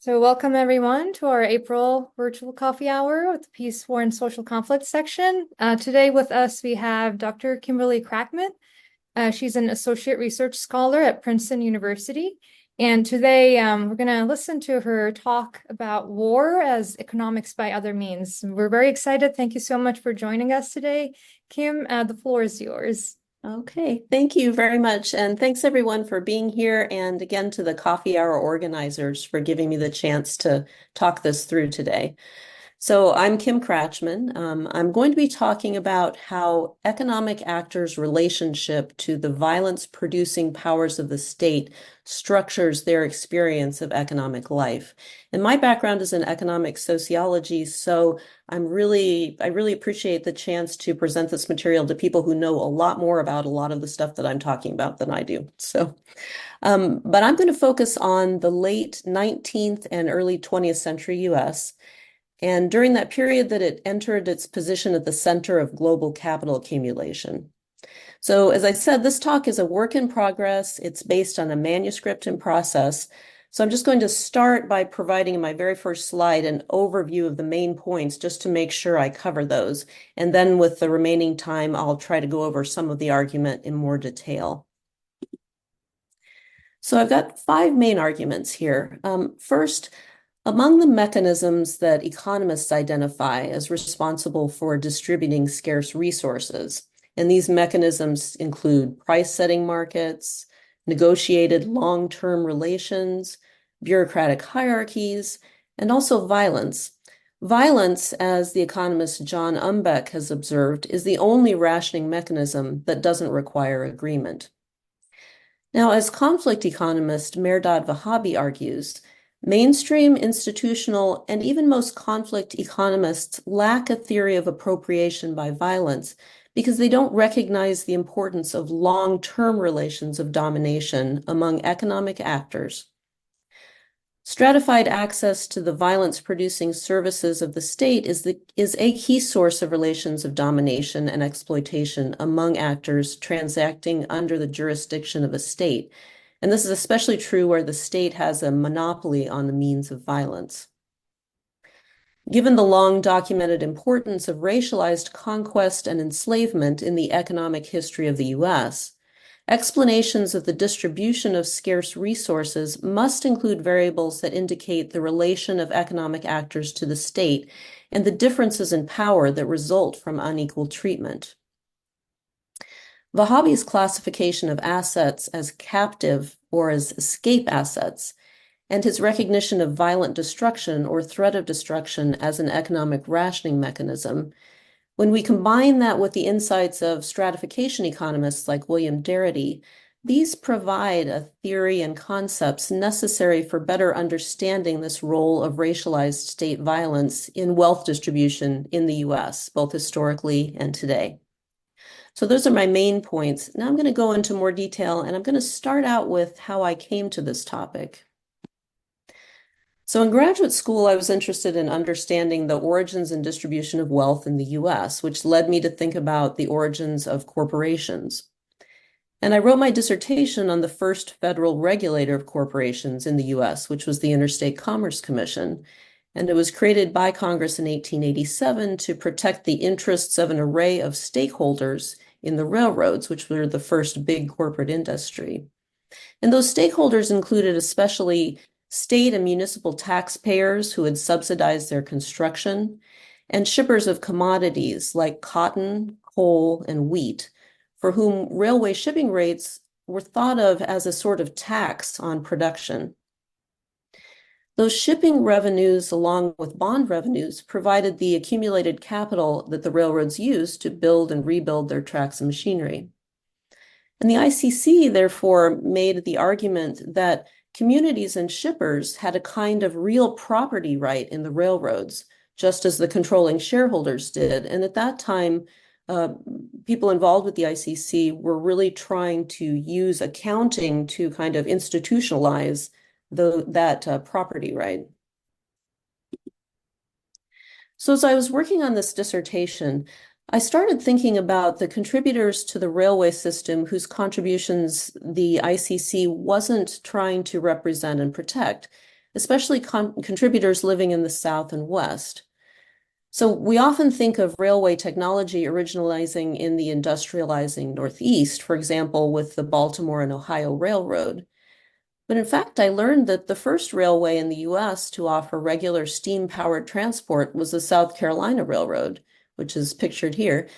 So welcome everyone to our April virtual coffee hour with the Peace, War, and Social Conflict section. Today with us we have Dr. Kimberley Kracman. She's an associate research scholar at Princeton University. And today we're going to listen to her talk about war as economics by other means. We're very excited. Thank you so much for joining us today. Kim, the floor is yours. Okay, thank you very much. And thanks everyone for being here. And again, to the coffee hour organizers for giving me the chance to talk this through today. So I'm Kim Kracman. I'm going to be talking about how economic actors' relationship to the violence-producing powers of the state structures their experience of economic life. And my background is in economic sociology, so I really appreciate the chance to present this material to people who know a lot more about a lot of the stuff that I'm talking about than I do. But I'm going to focus on the late 19th and early 20th century US. And during that period that it entered its position at the center of global capital accumulation. So as I said, this talk is a work in progress. It's based on a manuscript in process. So I'm just going to start by providing in my very first slide an overview of the main points just to make sure I cover those. And then with the remaining time, I'll try to go over some of the argument in more detail. So I've got 5 main arguments here. First, among the mechanisms that economists identify as responsible for distributing scarce resources, and these mechanisms include price-setting markets, negotiated long-term relations, bureaucratic hierarchies, and also violence. Violence, as the economist John Umbeck has observed, is the only rationing mechanism that doesn't require agreement. Now, as conflict economist Mehrdad Vahabi argues, mainstream, institutional, and even most conflict economists lack a theory of appropriation by violence because they don't recognize the importance of long-term relations of domination among economic actors. Stratified access to the violence-producing services of the state is a key source of relations of domination and exploitation among actors transacting under the jurisdiction of a state. And this is especially true where the state has a monopoly on the means of violence. Given the long documented importance of racialized conquest and enslavement in the economic history of the US, explanations of the distribution of scarce resources must include variables that indicate the relation of economic actors to the state and the differences in power that result from unequal treatment. Vahabi's classification of assets as captive or as escape assets, and his recognition of violent destruction or threat of destruction as an economic rationing mechanism, when we combine that with the insights of stratification economists like William Darity, these provide a theory and concepts necessary for better understanding this role of racialized state violence in wealth distribution in the US, both historically and today. So those are my main points. Now I'm going to go into more detail, and I'm going to start out with how I came to this topic. So in graduate school, I was interested in understanding the origins and distribution of wealth in the US, which led me to think about the origins of corporations. And I wrote my dissertation on the first federal regulator of corporations in the US, which was the Interstate Commerce Commission. And it was created by Congress in 1887 to protect the interests of an array of stakeholders in the railroads, which were the first big corporate industry. And those stakeholders included especially state and municipal taxpayers who had subsidized their construction, and shippers of commodities like cotton, coal, and wheat, for whom railway shipping rates were thought of as a sort of tax on production. Those shipping revenues, along with bond revenues, provided the accumulated capital that the railroads used to build and rebuild their tracks and machinery. And the ICC, therefore, made the argument that communities and shippers had a kind of real property right in the railroads, just as the controlling shareholders did. And at that time, people involved with the ICC were really trying to use accounting to kind of institutionalize that property right. So as I was working on this dissertation, I started thinking about the contributors to the railway system whose contributions the ICC wasn't trying to represent and protect. especially contributors living in the South and West. So we often think of railway technology originalizing in the industrializing Northeast, for example, with the Baltimore and Ohio Railroad. But in fact, I learned that the first railway in the US to offer regular steam-powered transport was the South Carolina Railroad, which is pictured here.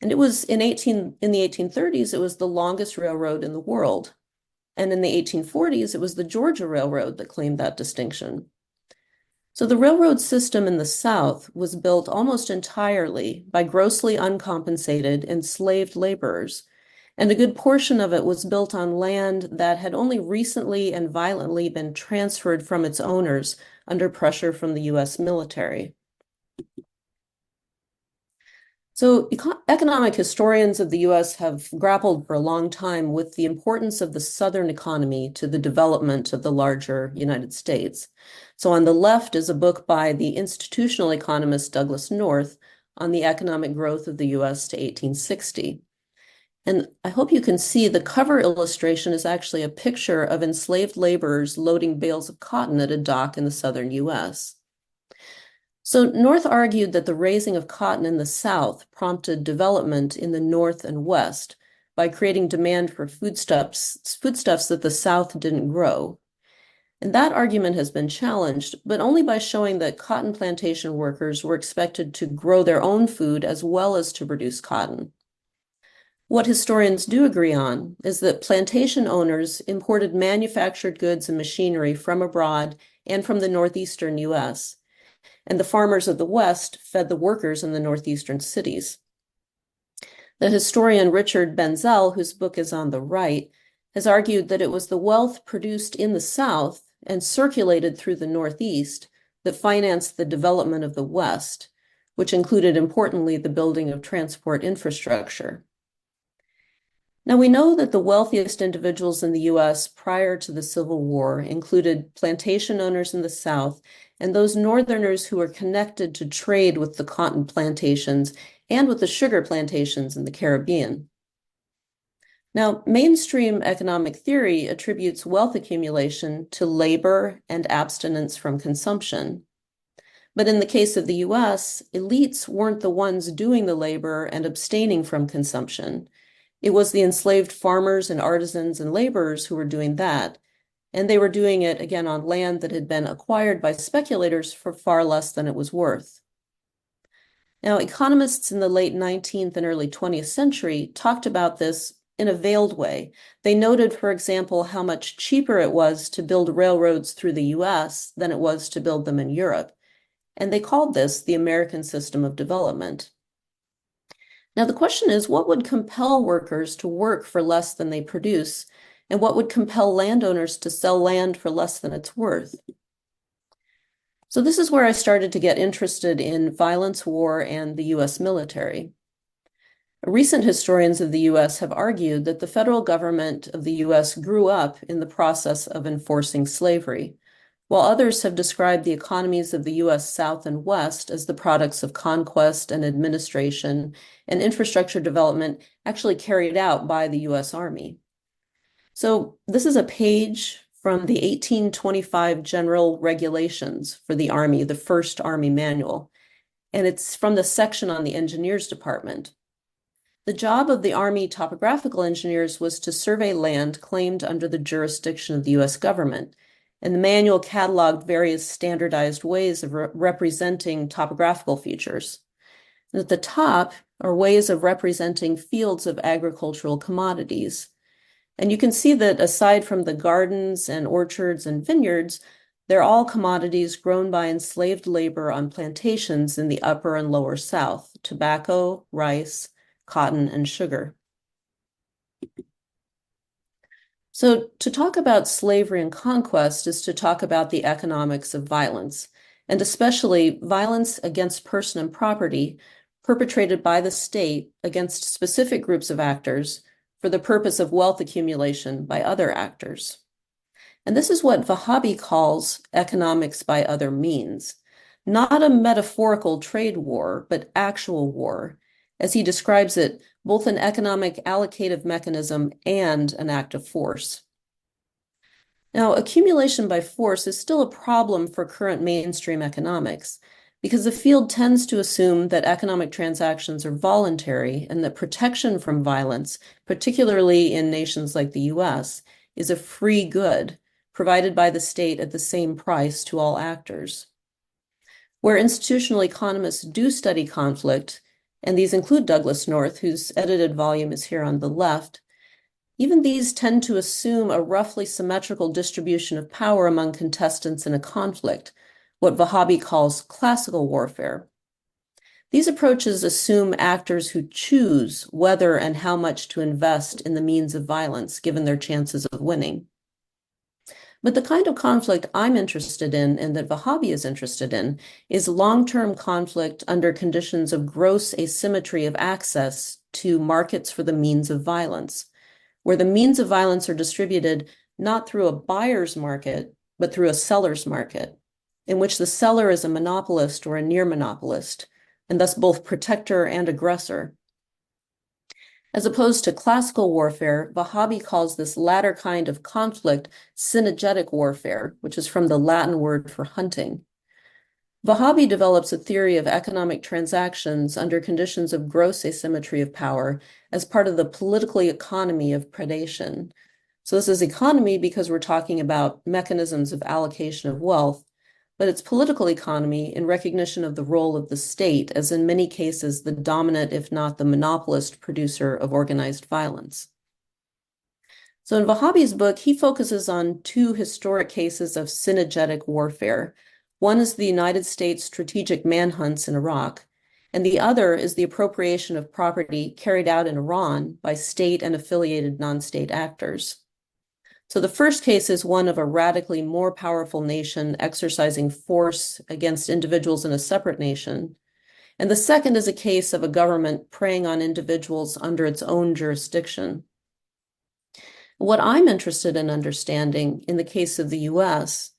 And it was in the 1830s, it was the longest railroad in the world. And in the 1840s, it was the Georgia Railroad that claimed that distinction. So the railroad system in the South was built almost entirely by grossly uncompensated enslaved laborers, and a good portion of it was built on land that had only recently and violently been transferred from its owners under pressure from the US military. So economic historians of the US have grappled for a long time with the importance of the Southern economy to the development of the larger United States. So on the left is a book by the institutional economist Douglas North on the economic growth of the US to 1860. And I hope you can see the cover illustration is actually a picture of enslaved laborers loading bales of cotton at a dock in the southern US. So North argued that the raising of cotton in the South prompted development in the North and West by creating demand for foodstuffs that the South didn't grow. And that argument has been challenged, but only by showing that cotton plantation workers were expected to grow their own food as well as to produce cotton. What historians do agree on is that plantation owners imported manufactured goods and machinery from abroad and from the northeastern US, and the farmers of the West fed the workers in the northeastern cities. The historian Richard Benzel, whose book is on the right, has argued that it was the wealth produced in the South and circulated through the Northeast that financed the development of the West, which included, importantly, the building of transport infrastructure. Now, we know that the wealthiest individuals in the US prior to the Civil War included plantation owners in the South and those Northerners who were connected to trade with the cotton plantations and with the sugar plantations in the Caribbean. Now, mainstream economic theory attributes wealth accumulation to labor and abstinence from consumption. But in the case of the US, elites weren't the ones doing the labor and abstaining from consumption. It was the enslaved farmers and artisans and laborers who were doing that, and they were doing it again on land that had been acquired by speculators for far less than it was worth. Now, economists in the late 19th and early 20th century talked about this in a veiled way. They noted, for example, how much cheaper it was to build railroads through the US than it was to build them in Europe, and they called this the American system of development. Now, the question is, what would compel workers to work for less than they produce? And what would compel landowners to sell land for less than it's worth? So this is where I started to get interested in violence, war, and the US military. Recent historians of the US have argued that the federal government of the US grew up in the process of enforcing slavery, while others have described the economies of the US South and West as the products of conquest and administration and infrastructure development actually carried out by the US Army. So this is a page from the 1825 General Regulations for the Army, the first Army manual, and it's from the section on the Engineers Department. The job of the Army topographical engineers was to survey land claimed under the jurisdiction of the US government, and the manual cataloged various standardized ways of representing topographical features. And at the top are ways of representing fields of agricultural commodities. And you can see that aside from the gardens and orchards and vineyards, they're all commodities grown by enslaved labor on plantations in the upper and lower South: tobacco, rice, cotton, and sugar. So to talk about slavery and conquest is to talk about the economics of violence, and especially violence against person and property perpetrated by the state against specific groups of actors for the purpose of wealth accumulation by other actors. And this is what Vahabi calls economics by other means, not a metaphorical trade war, but actual war, as he describes it, both an economic allocative mechanism and an act of force. Now, accumulation by force is still a problem for current mainstream economics because the field tends to assume that economic transactions are voluntary and that protection from violence, particularly in nations like the US, is a free good provided by the state at the same price to all actors. Where institutional economists do study conflict, and these include Douglas North, whose edited volume is here on the left, even these tend to assume a roughly symmetrical distribution of power among contestants in a conflict, what Vahabi calls classical warfare. These approaches assume actors who choose whether and how much to invest in the means of violence, given their chances of winning. But the kind of conflict I'm interested in and that Vahabi is interested in is long-term conflict under conditions of gross asymmetry of access to markets for the means of violence, where the means of violence are distributed not through a buyer's market, but through a seller's market, in which the seller is a monopolist or a near monopolist, and thus both protector and aggressor. As opposed to classical warfare, Vahabi calls this latter kind of conflict synergetic warfare, which is from the Latin word for hunting. Vahabi develops a theory of economic transactions under conditions of gross asymmetry of power as part of the political economy of predation. So this is economy because we're talking about mechanisms of allocation of wealth, but it's political economy in recognition of the role of the state as in many cases the dominant, if not the monopolist, producer of organized violence. So in Vahabi's book, he focuses on two historic cases of synergetic warfare. One is the United States strategic manhunts in Iraq, and the other is the appropriation of property carried out in Iran by state and affiliated non-state actors. So the first case is one of a radically more powerful nation exercising force against individuals in a separate nation. And the second is a case of a government preying on individuals under its own jurisdiction. What I'm interested in understanding in the case of the US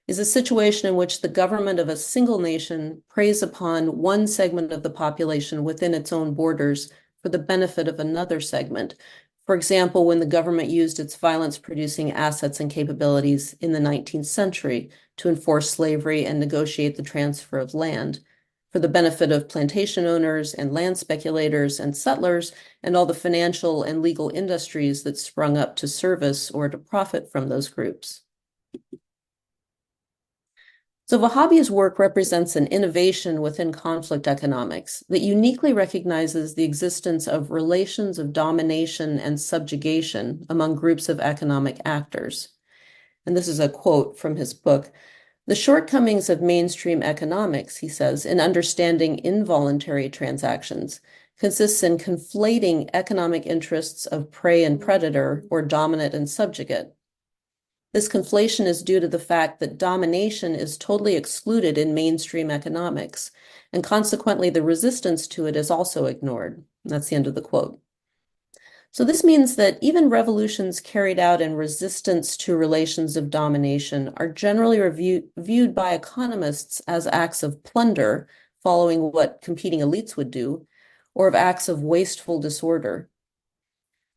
is a situation in which the government of a single nation preys upon one segment of the population within its own borders for the benefit of another segment. For example, when the government used its violence-producing assets and capabilities in the 19th century to enforce slavery and negotiate the transfer of land for the benefit of plantation owners and land speculators and settlers and all the financial and legal industries that sprung up to service or to profit from those groups. So Vahabi's work represents an innovation within conflict economics that uniquely recognizes the existence of relations of domination and subjugation among groups of economic actors. And this is a quote from his book. The shortcomings of mainstream economics, he says, in understanding involuntary transactions consists in conflating economic interests of prey and predator or dominant and subjugate. This conflation is due to the fact that domination is totally excluded in mainstream economics, and consequently the resistance to it is also ignored. That's the end of the quote. So this means that even revolutions carried out in resistance to relations of domination are generally viewed by economists as acts of plunder, following what competing elites would do, or of acts of wasteful disorder.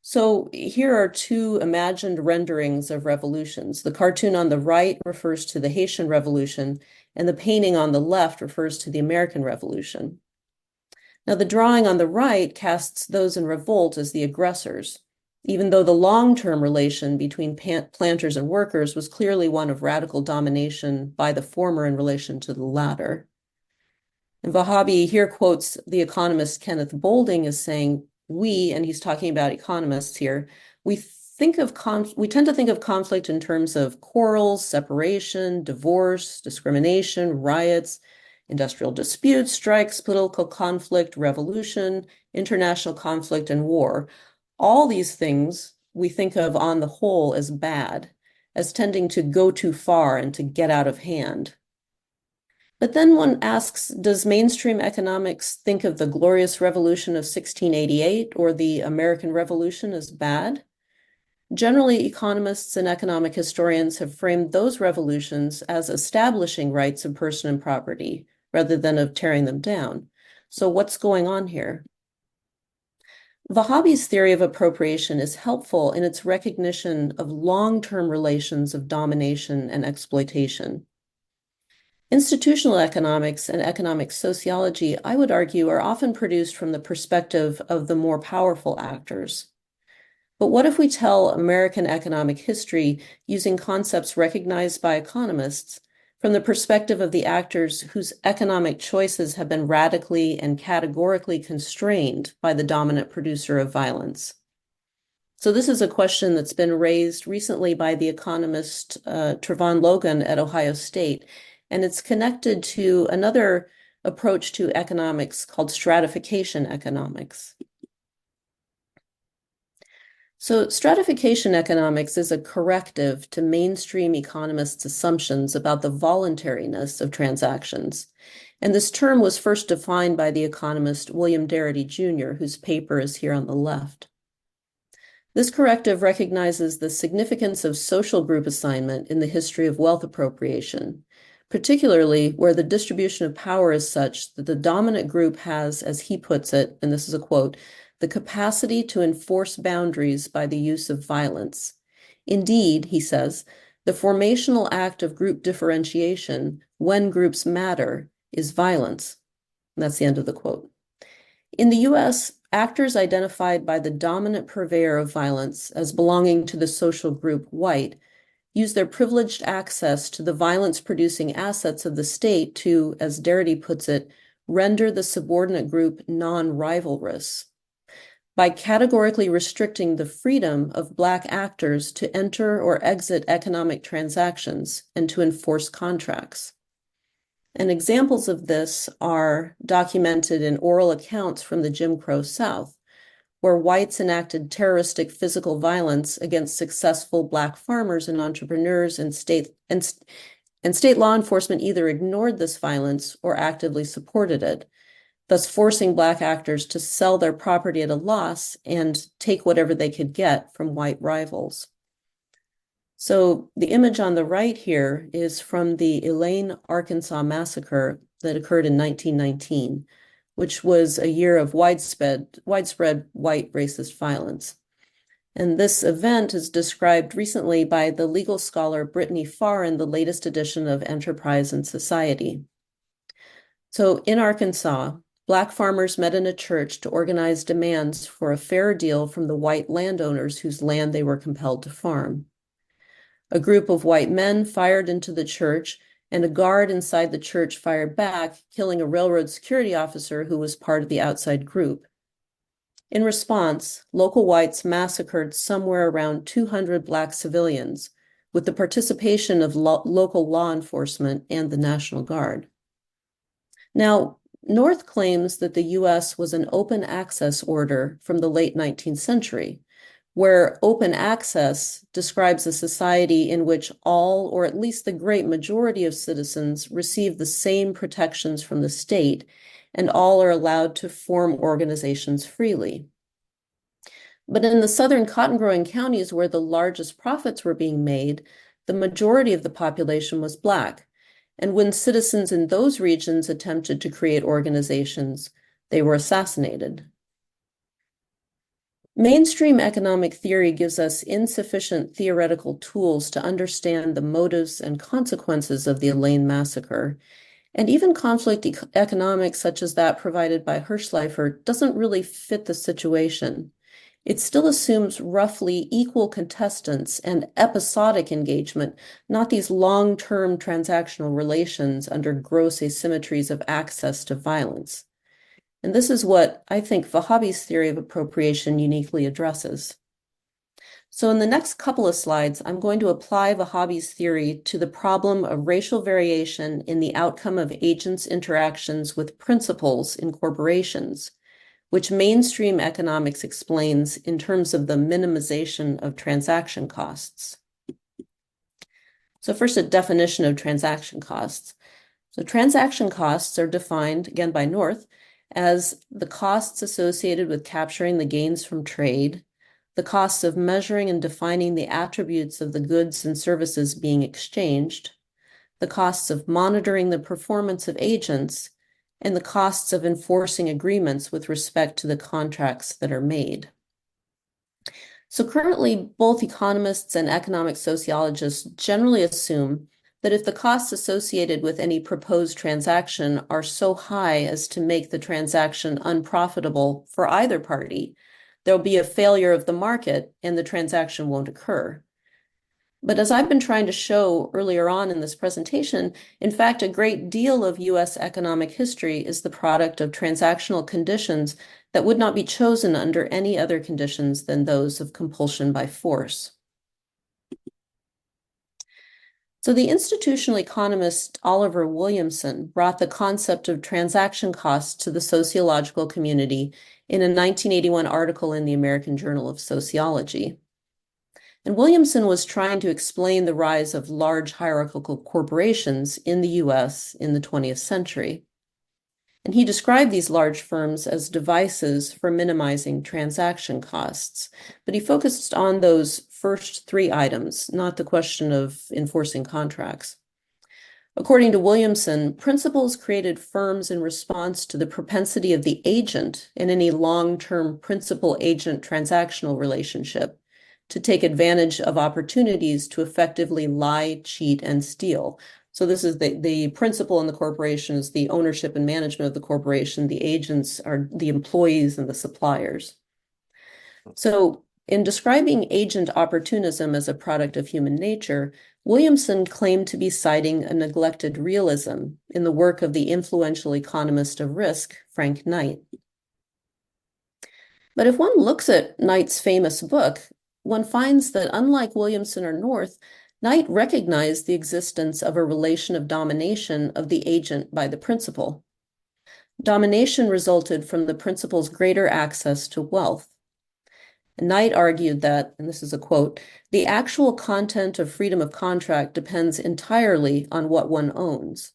So here are two imagined renderings of revolutions. The cartoon on the right refers to the Haitian Revolution, and the painting on the left refers to the American Revolution. Now, the drawing on the right casts those in revolt as the aggressors, even though the long-term relation between planters and workers was clearly one of radical domination by the former in relation to the latter. And Vahabi here quotes the economist Kenneth Boulding as saying, we, and he's talking about economists here, we tend to think of conflict in terms of quarrels, separation, divorce, discrimination, riots, industrial disputes, strikes, political conflict, revolution, international conflict, and war. All these things we think of on the whole as bad, as tending to go too far and to get out of hand. But then one asks, does mainstream economics think of the Glorious Revolution of 1688 or the American Revolution as bad? Generally, economists and economic historians have framed those revolutions as establishing rights of person and property rather than of tearing them down. So what's going on here? Vahabi's theory of appropriation is helpful in its recognition of long-term relations of domination and exploitation. Institutional economics and economic sociology, I would argue, are often produced from the perspective of the more powerful actors. But what if we tell American economic history using concepts recognized by economists from the perspective of the actors whose economic choices have been radically and categorically constrained by the dominant producer of violence? So this is a question that's been raised recently by the economist Trevon Logan at Ohio State, and it's connected to another approach to economics called stratification economics. So stratification economics is a corrective to mainstream economists' assumptions about the voluntariness of transactions. And this term was first defined by the economist William Darity Jr., whose paper is here on the left. This corrective recognizes the significance of social group assignment in the history of wealth appropriation, particularly where the distribution of power is such that the dominant group has, as he puts it, and this is a quote, the capacity to enforce boundaries by the use of violence. Indeed, he says, the formational act of group differentiation, when groups matter, is violence. And that's the end of the quote. In the US, actors identified by the dominant purveyor of violence as belonging to the social group white use their privileged access to the violence-producing assets of the state to, as Darity puts it, render the subordinate group non-rivalrous. By categorically restricting the freedom of Black actors to enter or exit economic transactions and to enforce contracts. And examples of this are documented in oral accounts from the Jim Crow South, where whites enacted terroristic physical violence against successful Black farmers and entrepreneurs, and state law enforcement either ignored this violence or actively supported it, thus forcing Black actors to sell their property at a loss and take whatever they could get from white rivals. So the image on the right here is from the Elaine, Arkansas massacre that occurred in 1919, which was a year of widespread white racist violence. And this event is described recently by the legal scholar Brittany Farr in the latest edition of Enterprise and Society. So in Arkansas, Black farmers met in a church to organize demands for a fair deal from the white landowners whose land they were compelled to farm. A group of white men fired into the church, and a guard inside the church fired back, killing a railroad security officer who was part of the outside group. In response, local whites massacred somewhere around 200 Black civilians, with the participation of local law enforcement and the National Guard. Now, North claims that the U.S. was an open access order from the late 19th century, where open access describes a society in which all, or at least the great majority of citizens, receive the same protections from the state, and all are allowed to form organizations freely. But in the southern cotton-growing counties where the largest profits were being made, the majority of the population was Black. And when citizens in those regions attempted to create organizations, they were assassinated. Mainstream economic theory gives us insufficient theoretical tools to understand the motives and consequences of the Elaine massacre. And even conflict economics, such as that provided by Hirschman, doesn't really fit the situation. It still assumes roughly equal contestants and episodic engagement, not these long-term transactional relations under gross asymmetries of access to violence. And this is what I think Vahabi's theory of appropriation uniquely addresses. So in the next couple of slides, I'm going to apply Vahabi's theory to the problem of racial variation in the outcome of agents' interactions with principals in corporations, which mainstream economics explains in terms of the minimization of transaction costs. So first, a definition of transaction costs. So transaction costs are defined, again by North, as the costs associated with capturing the gains from trade, the costs of measuring and defining the attributes of the goods and services being exchanged, the costs of monitoring the performance of agents, and the costs of enforcing agreements with respect to the contracts that are made. So currently, both economists and economic sociologists generally assume that if the costs associated with any proposed transaction are so high as to make the transaction unprofitable for either party, there'll be a failure of the market and the transaction won't occur. But as I've been trying to show earlier on in this presentation, in fact, a great deal of US economic history is the product of transactional conditions that would not be chosen under any other conditions than those of compulsion by force. So the institutional economist Oliver Williamson brought the concept of transaction costs to the sociological community in a 1981 article in the American Journal of Sociology. And Williamson was trying to explain the rise of large hierarchical corporations in the US in the 20th century. And he described these large firms as devices for minimizing transaction costs. But he focused on those first three items, not the question of enforcing contracts. According to Williamson, principals created firms in response to the propensity of the agent in any long-term principal-agent transactional relationship to take advantage of opportunities to effectively lie, cheat, and steal. So this is the principal in the corporation is the ownership and management of the corporation. The agents are the employees and the suppliers. So in describing agent opportunism as a product of human nature, Williamson claimed to be citing a neglected realism in the work of the influential economist of risk, Frank Knight. But if one looks at Knight's famous book, one finds that unlike Williamson or North, Knight recognized the existence of a relation of domination of the agent by the principal. Domination resulted from the principal's greater access to wealth. And Knight argued that, and this is a quote, the actual content of freedom of contract depends entirely on what one owns,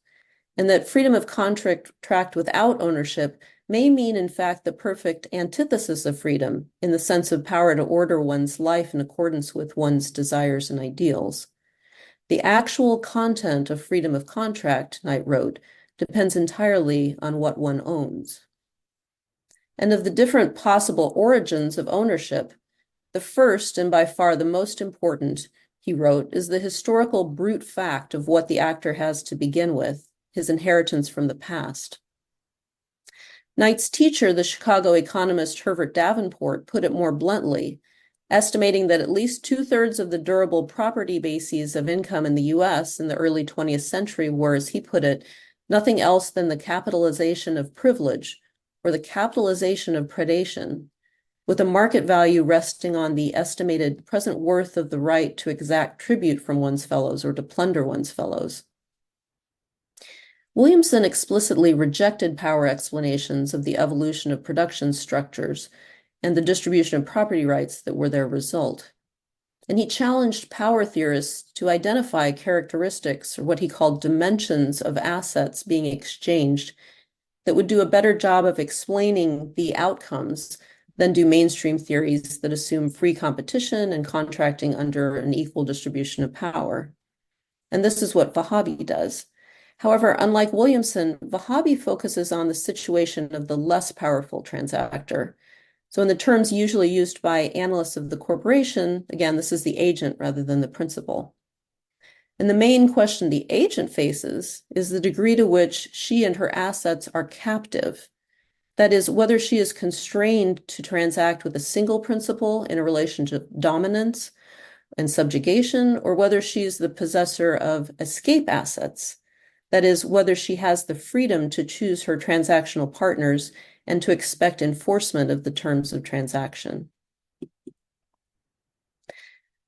and that freedom of contract without ownership may mean, in fact, the perfect antithesis of freedom in the sense of power to order one's life in accordance with one's desires and ideals. The actual content of freedom of contract, Knight wrote, depends entirely on what one owns. And of the different possible origins of ownership, the first and by far the most important, he wrote, is the historical brute fact of what the actor has to begin with, his inheritance from the past. Knight's teacher, the Chicago economist Herbert Davenport, put it more bluntly, estimating that at least 2/3 of the durable property bases of income in the US in the early 20th century were, as he put it, nothing else than the capitalization of privilege or the capitalization of predation, with a market value resting on the estimated present worth of the right to exact tribute from one's fellows or to plunder one's fellows. Williamson explicitly rejected power explanations of the evolution of production structures and the distribution of property rights that were their result. And he challenged power theorists to identify characteristics, or what he called dimensions of assets being exchanged, that would do a better job of explaining the outcomes than do mainstream theories that assume free competition and contracting under an equal distribution of power. And this is what Vahabi does. However, unlike Williamson, Vahabi focuses on the situation of the less powerful transactor. So in the terms usually used by analysts of the corporation, again, this is the agent rather than the principal. And the main question the agent faces is the degree to which she and her assets are captive. That is, whether she is constrained to transact with a single principal in a relationship of dominance and subjugation, or whether she's the possessor of escape assets. That is, whether she has the freedom to choose her transactional partners and to expect enforcement of the terms of transaction.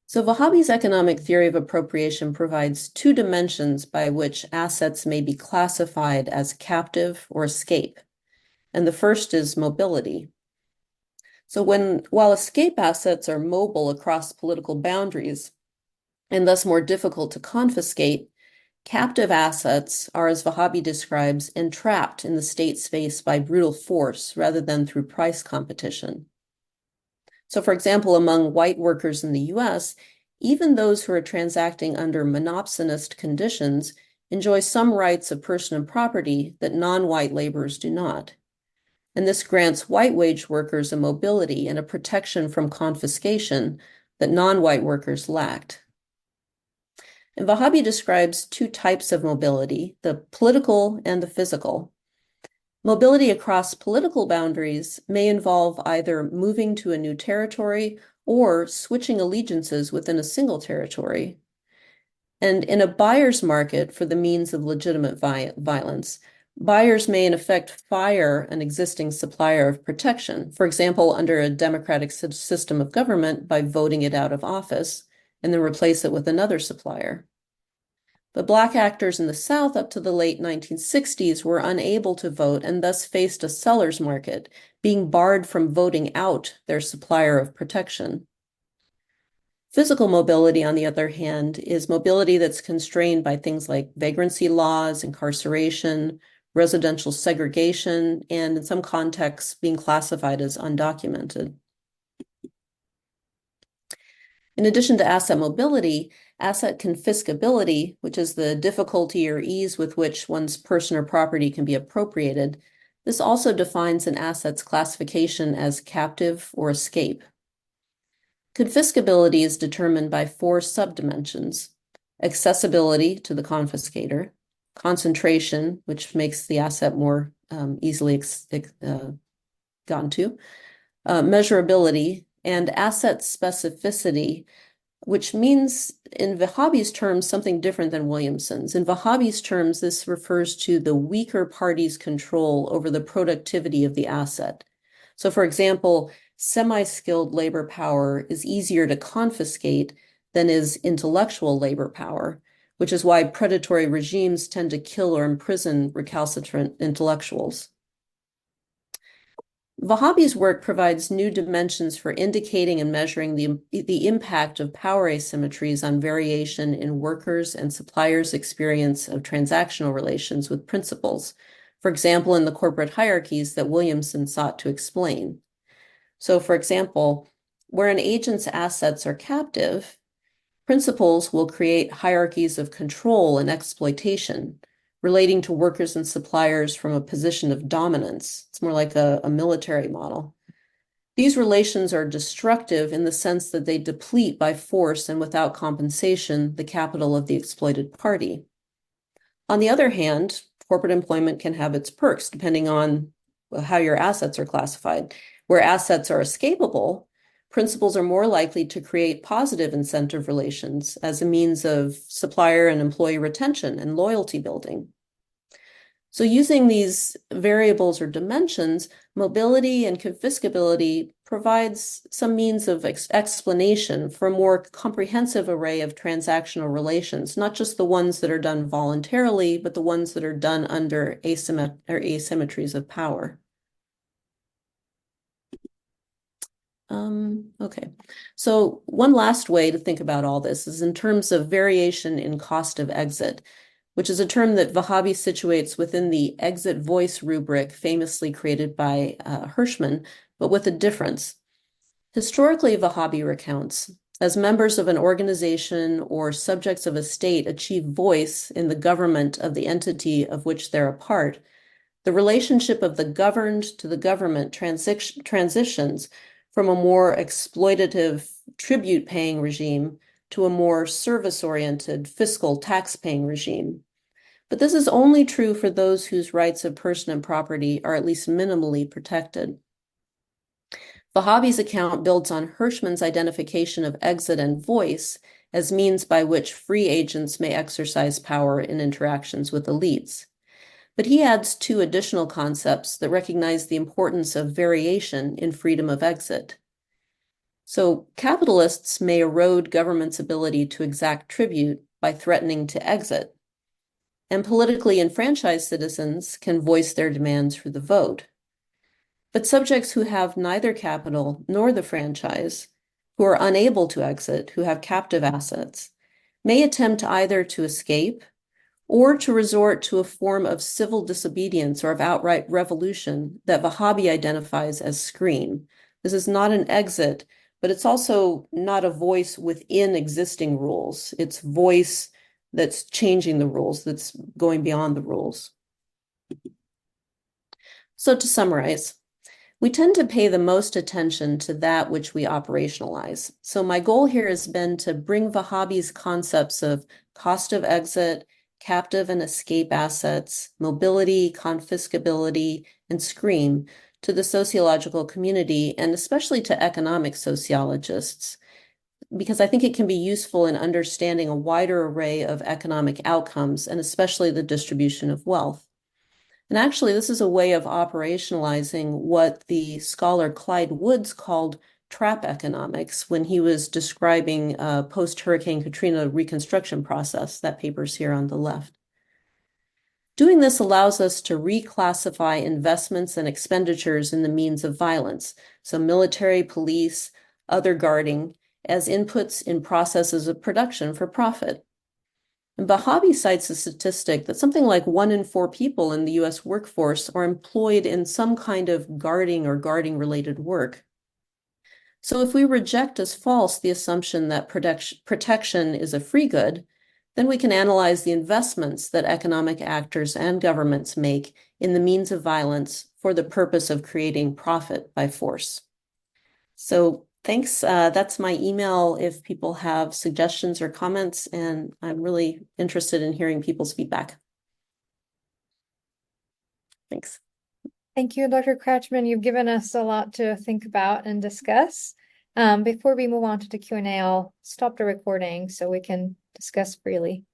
So Vahabi's economic theory of appropriation provides two dimensions by which assets may be classified as captive or escape. And the first is mobility. So while escape assets are mobile across political boundaries and thus more difficult to confiscate, captive assets are, as Vahabi describes, entrapped in the state space by brutal force rather than through price competition. So, for example, among white workers in the US, even those who are transacting under monopsonist conditions enjoy some rights of person and property that non-white laborers do not. And this grants white wage workers a mobility and a protection from confiscation that non-white workers lacked. And Vahabi describes two types of mobility, the political and the physical. Mobility across political boundaries may involve either moving to a new territory or switching allegiances within a single territory. And in a buyer's market for the means of legitimate violence, buyers may in effect fire an existing supplier of protection, for example, under a democratic system of government by voting it out of office, and then replace it with another supplier. But Black actors in the South up to the late 1960s were unable to vote and thus faced a seller's market, being barred from voting out their supplier of protection. Physical mobility, on the other hand, is mobility that's constrained by things like vagrancy laws, incarceration, residential segregation, and in some contexts being classified as undocumented. In addition to asset mobility, asset confiscability, which is the difficulty or ease with which one's person or property can be appropriated, this also defines an asset's classification as captive or escape. Confiscability is determined by four subdimensions: accessibility to the confiscator, concentration, which makes the asset more easily gotten to, measurability, and asset specificity, which means in Vahabi's terms something different than Williamson's. In Vahabi's terms, this refers to the weaker party's control over the productivity of the asset. So for example, semi-skilled labor power is easier to confiscate than is intellectual labor power, which is why predatory regimes tend to kill or imprison recalcitrant intellectuals. Vahabi's work provides new dimensions for indicating and measuring the impact of power asymmetries on variation in workers' and suppliers' experience of transactional relations with principles, for example, in the corporate hierarchies that Williamson sought to explain. So, for example, where an agent's assets are captive, principles will create hierarchies of control and exploitation, relating to workers and suppliers from a position of dominance. It's more like a military model. These relations are destructive in the sense that they deplete by force and without compensation the capital of the exploited party. On the other hand, corporate employment can have its perks depending on how your assets are classified. Where assets are escapable, principles are more likely to create positive incentive relations as a means of supplier and employee retention and loyalty building. So using these variables or dimensions, mobility and confiscability provides some means of explanation for a more comprehensive array of transactional relations, not just the ones that are done voluntarily, but the ones that are done under asymmetries of power. Okay, so one last way to think about all this is in terms of variation in cost of exit, which is a term that Vahabi situates within the exit voice rubric famously created by Hirschman, but with a difference. Historically, Vahabi recounts, as members of an organization or subjects of a state achieve voice in the government of the entity of which they're a part, the relationship of the governed to the government transitions from a more exploitative tribute-paying regime to a more service-oriented fiscal tax-paying regime. But this is only true for those whose rights of person and property are at least minimally protected. Vahabi's account builds on Hirschman's identification of exit and voice as means by which free agents may exercise power in interactions with elites. But he adds two additional concepts that recognize the importance of variation in freedom of exit. So capitalists may erode government's ability to exact tribute by threatening to exit, and politically enfranchised citizens can voice their demands for the vote. But subjects who have neither capital nor the franchise, who are unable to exit, who have captive assets, may attempt either to escape or to resort to a form of civil disobedience or of outright revolution that Vahabi identifies as scream. This is not an exit, but it's also not a voice within existing rules. It's voice that's changing the rules, that's going beyond the rules. So to summarize, we tend to pay the most attention to that which we operationalize. So my goal here has been to bring Vahabi's concepts of cost of exit, captive and escape assets, mobility, confiscability, and scream to the sociological community, and especially to economic sociologists, because I think it can be useful in understanding a wider array of economic outcomes, and especially the distribution of wealth. And actually, this is a way of operationalizing what the scholar Clyde Woods called trap economics when he was describing post-Hurricane Katrina reconstruction process. That paper's here on the left. Doing this allows us to reclassify investments and expenditures in the means of violence, so military, police, other guarding, as inputs in processes of production for profit. And Vahabi cites a statistic that something like 1 in 4 people in the US workforce are employed in some kind of guarding or guarding-related work. So if we reject as false the assumption that protection is a free good, then we can analyze the investments that economic actors and governments make in the means of violence for the purpose of creating profit by force. So thanks. That's my email if people have suggestions or comments, and I'm really interested in hearing people's feedback. Thanks. Thank you, Dr. Kracman. You've given us a lot to think about and discuss. Before we move on to the Q&A, I'll stop the recording so we can discuss freely.